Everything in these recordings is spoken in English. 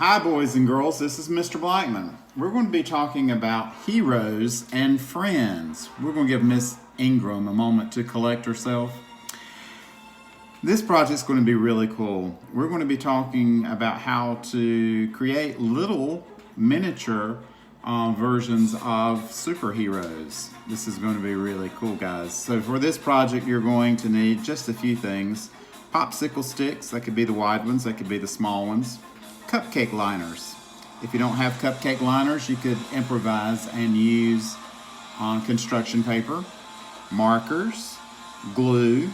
Hi boys and girls, this is Mr. Blackman. We're going to be talking about heroes and friends. We're going to give Miss Ingram a moment to collect herself. This project's going to be really cool. We're going to be talking about how to create little miniature versions of superheroes. This is going to be really cool, guys. So for this project, you're going to need just a few things. Popsicle sticks, that could be the wide ones, that could be the small ones. Cupcake liners. If you don't have cupcake liners, you could improvise and use construction paper, markers, glue,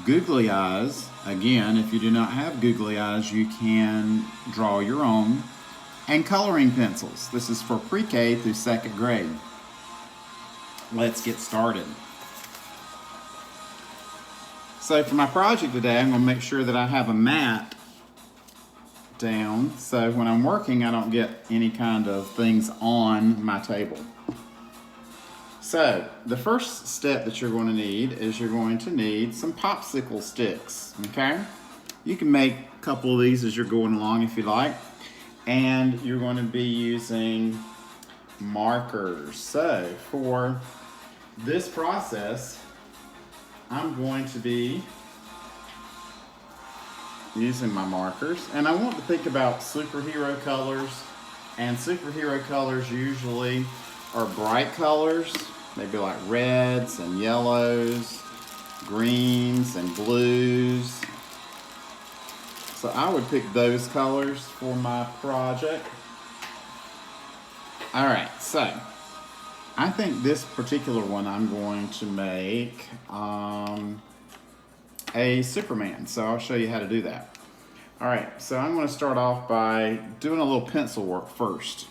googly eyes. Again, if you do not have googly eyes, you can draw your own, and coloring pencils. This is for pre-K through 2nd grade. Let's get started. So for my project today, I'm going to make sure that I have a mat down so when I'm working I don't get any kind of things on my table. So the first step that you're going to need is you're going to need some popsicle sticks. Okay, you can make a couple of these as you're going along if you like, and you're going to be using markers. So for this process I'm going to be using my markers, and I want to think about superhero colors, and superhero colors usually are bright colors, maybe like reds and yellows, greens and blues. So I would pick those colors for my project. Alright, so I think this particular one I'm going to make a Superman, so I'll show you how to do that. Alright, so I'm going to start off by doing a little pencil work first.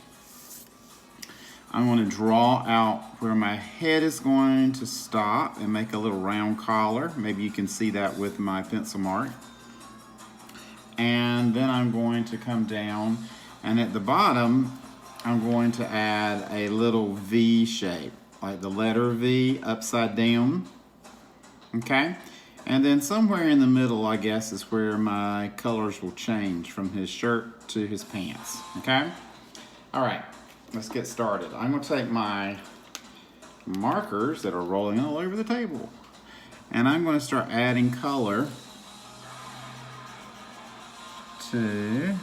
I'm going to draw out where my head is going to stop and make a little round collar. Maybe you can see that with my pencil mark. And then I'm going to come down, and at the bottom I'm going to add a little V shape, like the letter V upside down. Okay? And then somewhere in the middle, I guess, is where my colors will change from his shirt to his pants. Okay? Alright, let's get started. I'm going to take my markers that are rolling all over the table, and I'm going to start adding color to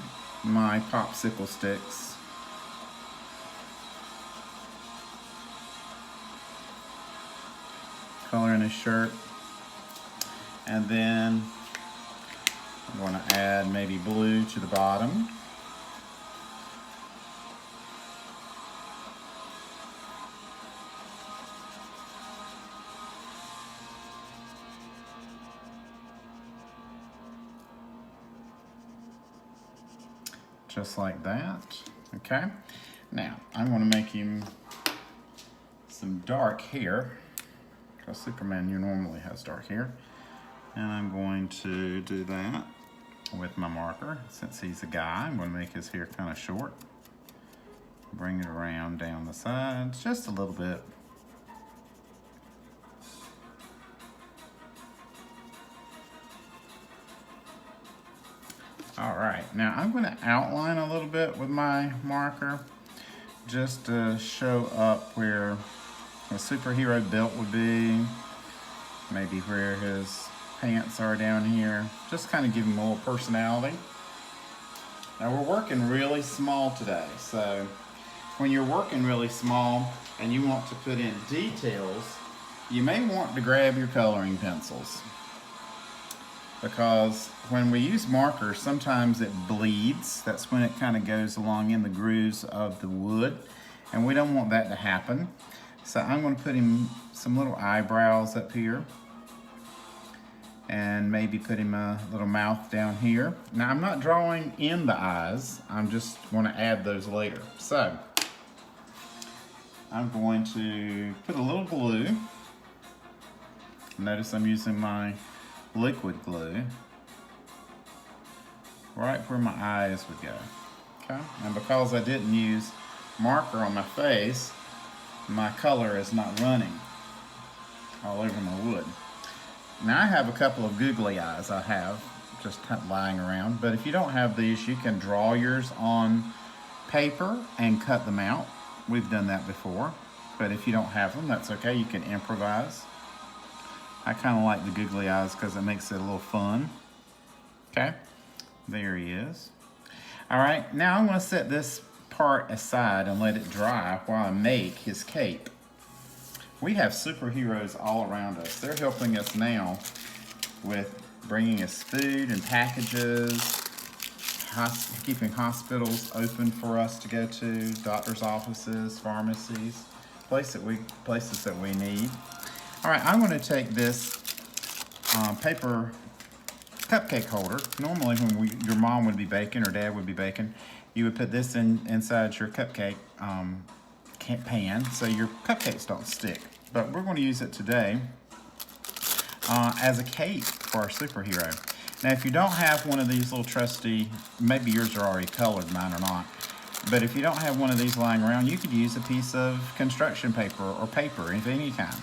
my popsicle sticks. Color in his shirt. And then I'm going to add maybe blue to the bottom. Just like that. Okay. Now I'm going to make him some dark hair, because Superman normally has dark hair. And I'm going to do that with my marker. Since he's a guy, I'm going to make his hair kind of short. Bring it around down the sides just a little bit. All right, now I'm going to outline a little bit with my marker just to show up where a superhero belt would be, maybe where his pants are down here, just kind of give him more personality. Now we're working really small today, so when you're working really small and you want to put in details, you may want to grab your coloring pencils, because when we use markers sometimes it bleeds. That's when it kind of goes along in the grooves of the wood, and we don't want that to happen. So I'm going to put him some little eyebrows up here, and maybe put him a little mouth down here. Now I'm not drawing in the eyes, I'm just going to add those later. So I'm going to put a little glue. Notice I'm using my liquid glue right where my eyes would go. Okay, and because I didn't use marker on my face, my color is not running all over my wood. Now I have a couple of googly eyes I have just kind of lying around. But if you don't have these, you can draw yours on paper and cut them out. We've done that before. But if you don't have them, that's okay. You can improvise. I kind of like the googly eyes because it makes it a little fun. Okay, there he is. All right, now I'm going to set this part aside and let it dry while I make his cape. We have superheroes all around us. They're helping us now with bringing us food and packages, keeping hospitals open for us to go to, doctor's offices, pharmacies, places that we need. All right, I'm going to take this paper cupcake holder. Normally when your mom would be baking or dad would be baking, you would put this inside your cupcake pan so your cupcakes don't stick. But we're going to use it today as a cape for our superhero. Now if you don't have one of these little trusty, maybe yours are already colored, mine are not, but if you don't have one of these lying around, you could use a piece of construction paper or paper of any kind.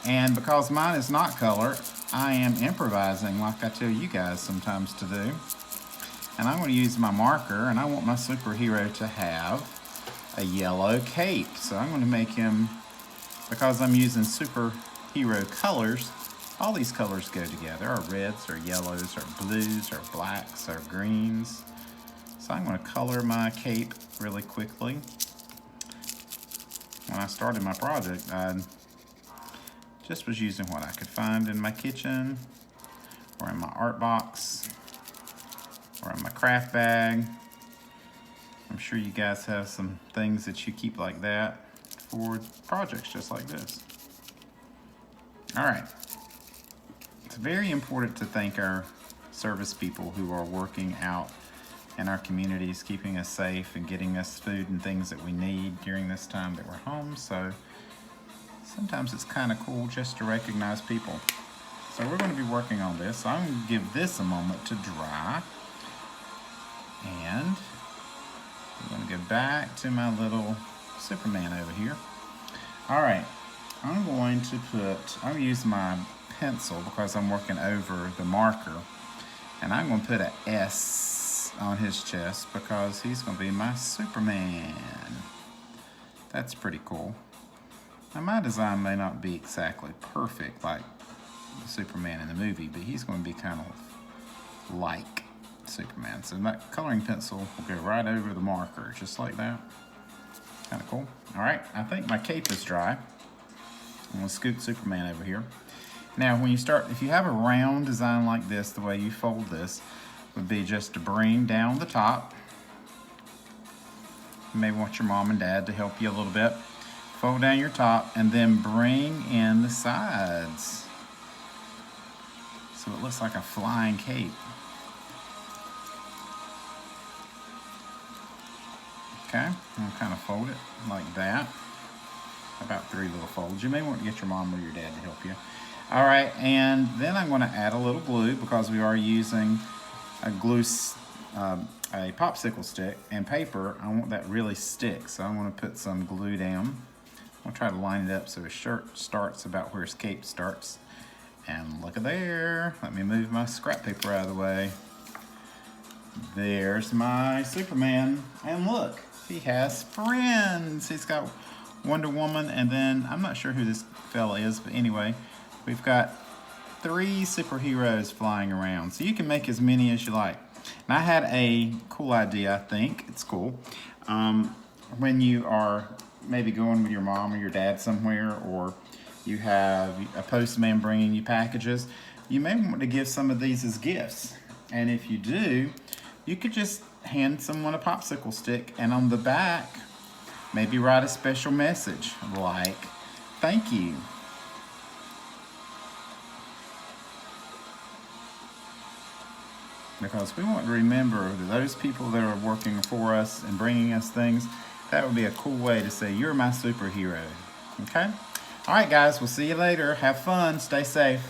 And because mine is not colored, I am improvising like I tell you guys sometimes to do. And I'm going to use my marker, and I want my superhero to have a yellow cape. So I'm going to make him, because I'm using superhero colors, all these colors go together. Our reds, our yellows, our blues, our blacks, our greens. So I'm going to color my cape really quickly. When I started my project, I just was using what I could find in my kitchen, or in my art box, or in my craft bag. I'm sure you guys have some things that you keep like that for projects just like this. All right. It's very important to thank our service people who are working out in our communities, keeping us safe and getting us food and things that we need during this time that we're home. So sometimes it's kind of cool just to recognize people. So we're going to be working on this. So I'm going to give this a moment to dry. And I'm going to go back to my little Superman over here. All right, I'm going to use my pencil because I'm working over the marker. And I'm going to put an S on his chest because he's going to be my Superman. That's pretty cool. Now my design may not be exactly perfect like the Superman in the movie, but he's going to be kind of like Superman. So that coloring pencil will go right over the marker, just like that. Kind of cool. All right, I think my cape is dry. I'm going to scoot Superman over here. Now when you start, if you have a round design like this, the way you fold this would be just to bring down the top. You may want your mom and dad to help you a little bit. Fold down your top and then bring in the sides. So it looks like a flying cape. Okay, I'm kind of fold it like that. About 3 little folds. You may want to get your mom or your dad to help you. All right, and then I'm going to add a little glue because we are using a a popsicle stick and paper. I want that really stick, so I'm going to put some glue down. I'll try to line it up so his shirt starts about where his cape starts. And look at there. Let me move my scrap paper out of the way. There's my Superman. And look, he has friends. He's got Wonder Woman, and then I'm not sure who this fella is, but anyway, we've got 3 superheroes flying around. So you can make as many as you like. And I had a cool idea, I think. It's cool. When you are maybe going with your mom or your dad somewhere, or you have a postman bringing you packages, you may want to give some of these as gifts. And if you do, you could just hand someone a popsicle stick, and on the back, maybe write a special message like, thank you. Because we want to remember that those people that are working for us and bringing us things, that would be a cool way to say, you're my superhero. Okay? All right, guys, we'll see you later. Have fun. Stay safe.